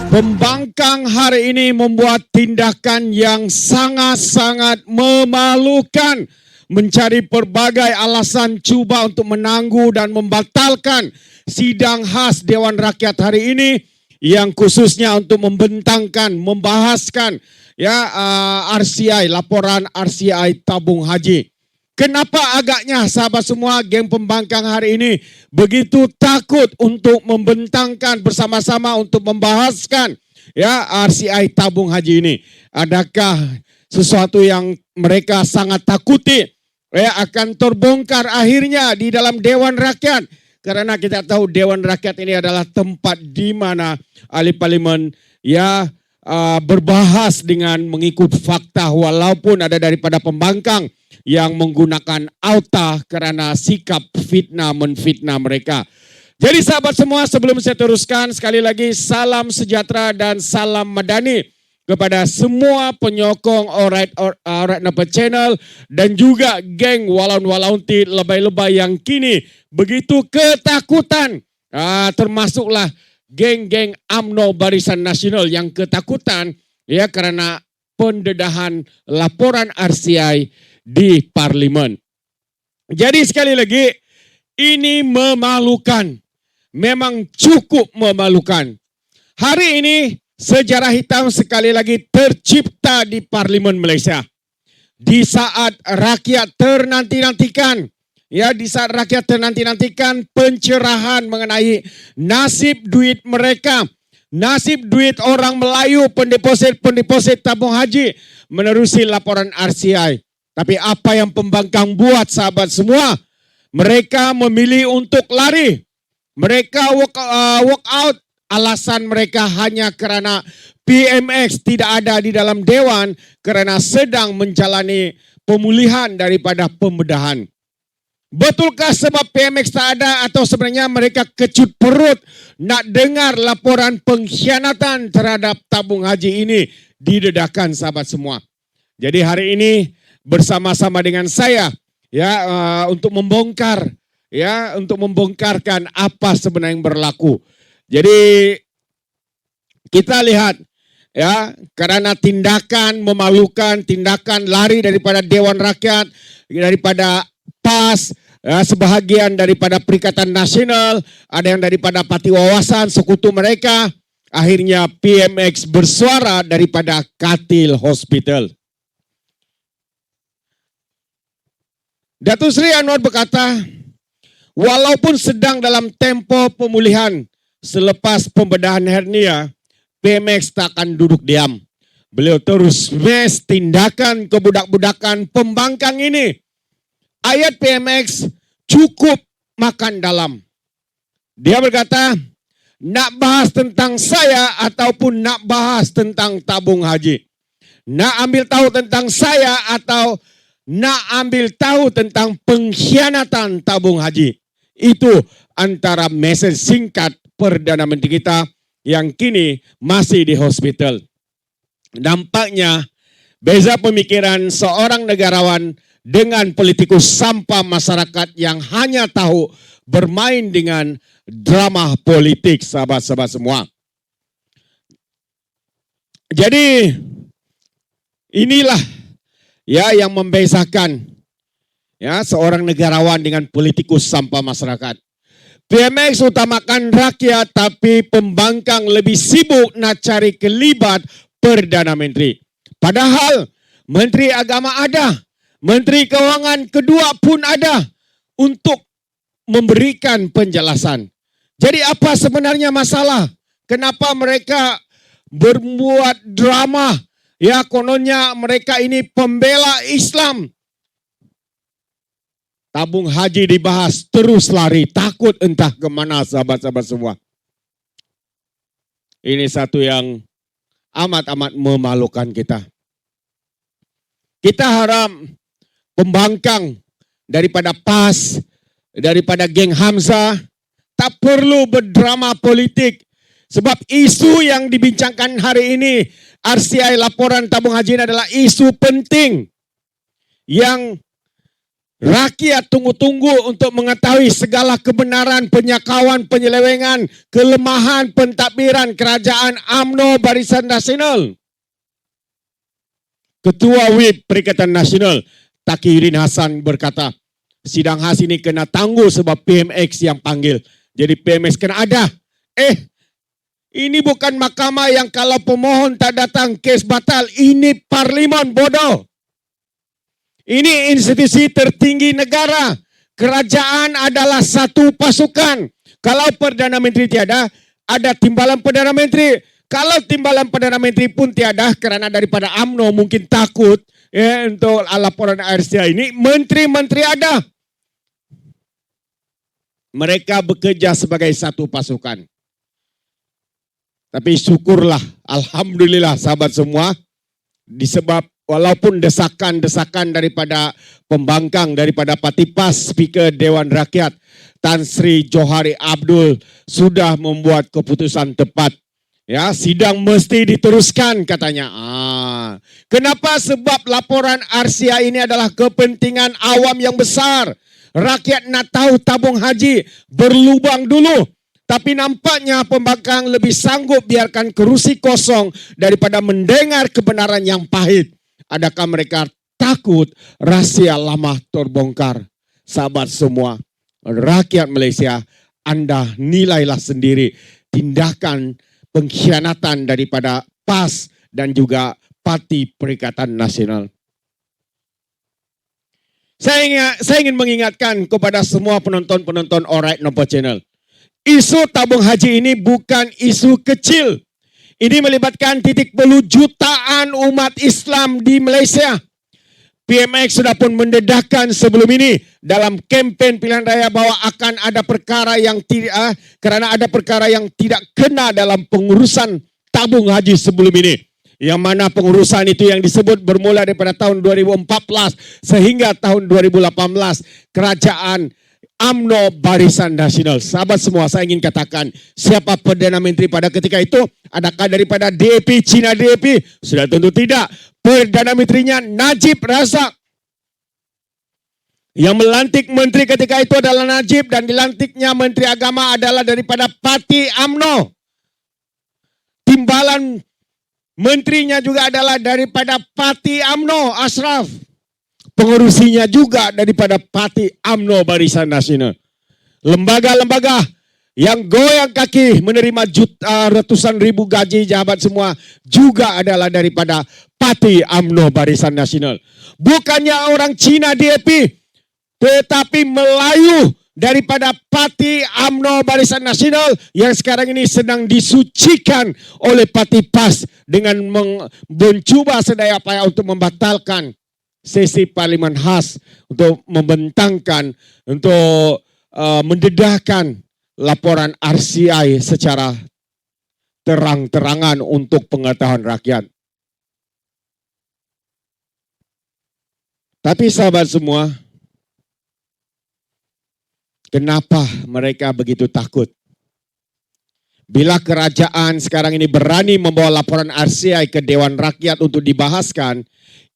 Pembangkang hari ini membuat tindakan yang sangat-sangat memalukan, mencari berbagai alasan cuba untuk menangguh dan membatalkan sidang khas Dewan Rakyat hari ini yang khususnya untuk membentangkan, membahaskan RCI, laporan RCI tabung haji. Kenapa agaknya sahabat semua geng pembangkang hari ini begitu takut untuk membentangkan bersama-sama untuk membahaskan RCI tabung haji ini? Adakah sesuatu yang mereka sangat takuti akan terbongkar akhirnya di dalam Dewan Rakyat? Karena kita tahu Dewan Rakyat ini adalah tempat di mana ahli parlimen berbahas dengan mengikut fakta walaupun ada daripada pembangkang yang menggunakan auta karena sikap fitnah menfitnah mereka. Jadi sahabat semua, sebelum saya teruskan, sekali lagi salam sejahtera dan salam madani kepada semua penyokong Alright Napa Channel dan juga geng walaun-walaunti lebay-lebay yang kini begitu ketakutan, termasuklah geng-geng UMNO Barisan Nasional yang ketakutan karena pendedahan laporan RCI di parlimen. Jadi sekali lagi, ini memalukan. Memang cukup memalukan. Hari ini sejarah hitam sekali lagi tercipta di parlimen Malaysia. Di saat rakyat ternanti-nantikan, pencerahan mengenai nasib duit mereka, nasib duit orang Melayu pendeposit tabung haji menerusi laporan RCI. Tapi apa yang pembangkang buat sahabat semua? Mereka memilih untuk lari. Mereka walk out. Alasan mereka hanya kerana PMX tidak ada di dalam Dewan kerana sedang menjalani pemulihan daripada pembedahan. Betulkah sebab PMX tak ada atau sebenarnya mereka kecut perut nak dengar laporan pengkhianatan terhadap tabung haji ini didedahkan sahabat semua? Jadi hari ini bersama-sama dengan saya untuk membongkarkan apa sebenarnya yang berlaku. Jadi kita lihat karena tindakan memalukan, tindakan lari daripada Dewan Rakyat, daripada PAS, sebahagian daripada Perikatan Nasional, ada yang daripada Parti Wawasan sekutu mereka, akhirnya PMX bersuara daripada Katil Hospital. Datuk Seri Anwar berkata, walaupun sedang dalam tempo pemulihan selepas pembedahan hernia, PMX tak akan duduk diam. Beliau terus mes tindakan kebudak-budakan pembangkang ini. Ayat PMX cukup makan dalam. Dia berkata, nak bahas tentang saya ataupun nak bahas tentang tabung haji. Nak ambil tahu tentang saya atau nak ambil tahu tentang pengkhianatan tabung haji. Itu antara mesej singkat Perdana Menteri kita yang kini masih di hospital. Nampaknya beza pemikiran seorang negarawan dengan politikus sampah masyarakat yang hanya tahu bermain dengan drama politik, sahabat-sahabat semua. Jadi inilah yang membezakan seorang negarawan dengan politikus sampah masyarakat. PMX utamakan rakyat tapi pembangkang lebih sibuk nak cari kelibat Perdana Menteri. Padahal Menteri Agama ada, Menteri Kewangan kedua pun ada untuk memberikan penjelasan. Jadi apa sebenarnya masalah? Kenapa mereka berbuat drama? Kononnya mereka ini pembela Islam. Tabung haji dibahas, terus lari, takut entah ke mana sahabat-sahabat semua. Ini satu yang amat-amat memalukan kita. Kita harap pembangkang daripada PAS, daripada geng Hamzah, tak perlu berdrama politik. Sebab isu yang dibincangkan hari ini, RCI laporan tabung haji ini adalah isu penting yang Rakyat tunggu-tunggu untuk mengetahui segala kebenaran, penyakawan, penyelewengan, kelemahan, pentadbiran kerajaan UMNO Barisan Nasional. Ketua WIP Perikatan Nasional Takiuddin Hassan berkata, sidang khas ini kena tangguh sebab PMX yang panggil. Jadi PMX kena ada. Ini bukan mahkamah yang kalau pemohon tak datang kes batal. Ini parlimen bodoh. Ini institusi tertinggi negara. Kerajaan adalah satu pasukan. Kalau Perdana Menteri tiada, ada timbalan Perdana Menteri. Kalau timbalan Perdana Menteri pun tiada, kerana daripada UMNO mungkin takut untuk laporan RCA ini, menteri-menteri ada. Mereka bekerja sebagai satu pasukan. Tapi syukurlah, alhamdulillah sahabat semua, disebab walaupun desakan-desakan daripada pembangkang, daripada Parti PAS, Speaker Dewan Rakyat, Tan Sri Johari Abdul sudah membuat keputusan tepat. Ya, sidang mesti diteruskan katanya. Kenapa? Sebab laporan RCA ini adalah kepentingan awam yang besar. Rakyat nak tahu tabung haji berlubang dulu. Tapi nampaknya pembangkang lebih sanggup biarkan kerusi kosong daripada mendengar kebenaran yang pahit. Adakah mereka takut rahsia lama terbongkar? Sahabat semua, rakyat Malaysia, anda nilailah sendiri tindakan pengkhianatan daripada PAS dan juga Parti Perikatan Nasional. Saya ingin mengingatkan kepada semua penonton-penonton Alright Nampak Channel. Isu tabung haji ini bukan isu kecil. Ini melibatkan titik belu jutaan umat Islam di Malaysia. PMX sudah pun mendedahkan sebelum ini dalam kempen pilihan raya bahawa akan ada perkara yang tidak, kerana ada perkara yang tidak kena dalam pengurusan tabung haji sebelum ini. Yang mana pengurusan itu yang disebut bermula daripada tahun 2014 sehingga tahun 2018 kerajaan UMNO Barisan Nasional. Sahabat semua, saya ingin katakan, siapa Perdana Menteri pada ketika itu? Adakah daripada DAP, Cina DAP? Sudah tentu tidak. Perdana Menterinya Najib Razak. Yang melantik menteri ketika itu adalah Najib dan dilantiknya Menteri Agama adalah daripada Parti UMNO. Timbalan menterinya juga adalah daripada Parti UMNO, Ashraf. Pengurusinya juga daripada Parti UMNO Barisan Nasional. Lembaga-lembaga yang goyang kaki menerima ratusan ribu gaji jabat semua juga adalah daripada Parti UMNO Barisan Nasional. Bukannya orang Cina DAP, tetapi Melayu daripada Parti UMNO Barisan Nasional yang sekarang ini sedang disucikan oleh Parti PAS dengan mencuba sedaya upaya untuk membatalkan sesi parlimen khas, untuk membentangkan, untuk mendedahkan laporan RCI secara terang-terangan untuk pengetahuan rakyat. Tapi sahabat semua, kenapa mereka begitu takut? Bila kerajaan sekarang ini berani membawa laporan RCI ke Dewan Rakyat untuk dibahaskan,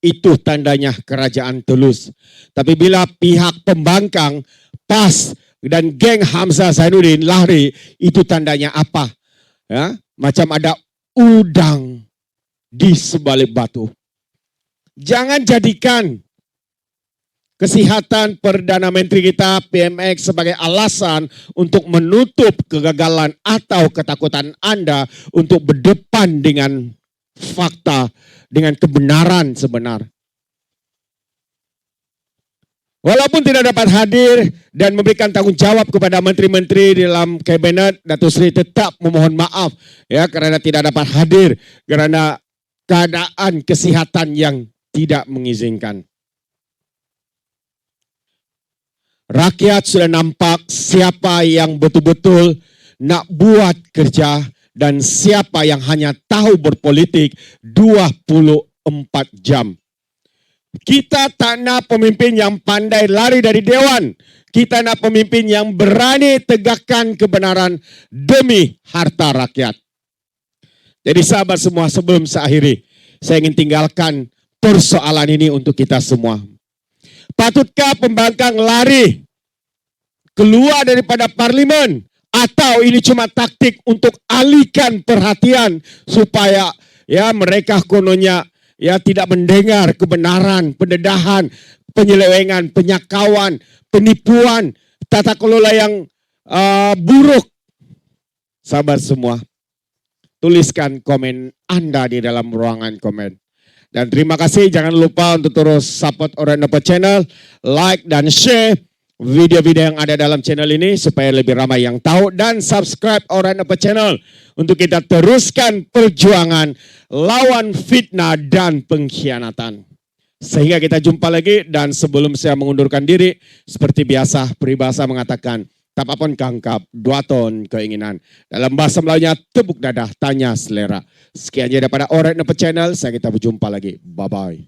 itu tandanya kerajaan tulus. Tapi bila pihak pembangkang, PAS dan geng Hamzah Zainuddin lari, itu tandanya apa? Ya, macam ada udang di sebalik batu. Jangan jadikan kesihatan Perdana Menteri kita PMX sebagai alasan untuk menutup kegagalan atau ketakutan anda untuk berdepan dengan fakta, dengan kebenaran sebenar. Walaupun tidak dapat hadir dan memberikan tanggung jawab kepada menteri-menteri dalam kabinet, Datuk Seri tetap memohon maaf ya kerana tidak dapat hadir kerana keadaan kesihatan yang tidak mengizinkan. Rakyat sudah nampak siapa yang betul-betul nak buat kerja dan siapa yang hanya tahu berpolitik 24 jam. Kita tak nak pemimpin yang pandai lari dari dewan. Kita nak pemimpin yang berani tegakkan kebenaran demi harta rakyat. Jadi sahabat semua, sebelum saya akhiri, saya ingin tinggalkan persoalan ini untuk kita semua. Patutkah pembangkang lari keluar daripada parlimen? Atau ini cuma taktik untuk alihkan perhatian supaya mereka kononnya tidak mendengar kebenaran, pendedahan, penyelewengan, penyakawan, penipuan, tata kelola yang buruk. Sahabat semua, tuliskan komen Anda di dalam ruangan komen. Dan terima kasih, jangan lupa untuk terus support Alright Not Bad Channel, like dan share video-video yang ada dalam channel ini supaya lebih ramai yang tahu, dan subscribe Alright Not Bad Channel untuk kita teruskan perjuangan lawan fitnah dan pengkhianatan. Sehingga kita jumpa lagi, dan sebelum saya mengundurkan diri, seperti biasa peribahasa mengatakan, tapapon kangkap, dua ton keinginan. Dalam bahasa Melayunya, tepuk dadah, tanya selera. Sekian aja daripada Alright Not Bad Channel, saya kita berjumpa lagi. Bye-bye.